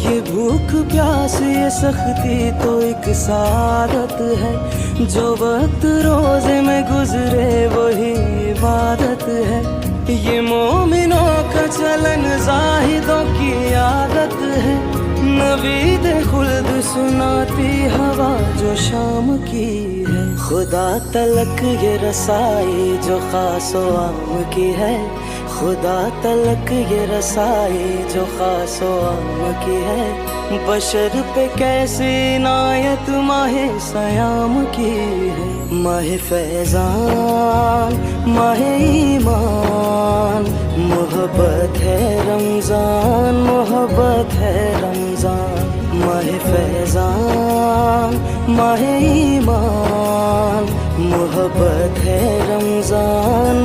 ये भूख प्यास ये सख्ती तो एक सादत है, जो वक्त रोजे में गुजरे वही इबादत है। ये मोमिनों का चलन जाहिदों की आदत है, नवीद खुल्द सुनाती हवा जो शाम की है। खुदा तलक ये रसाई जो खासो आम की है, खुदा तलक ये रसाई जो खासो आम की है। बशर पे कैसी इनायत माहे सयाम की है। माहे फैजान माहे ईमान, मोहब्बत है रमजान, मोहब्बत है रमजान। माहे फैजान माहे ईमान, मोहब्बत है रमजान।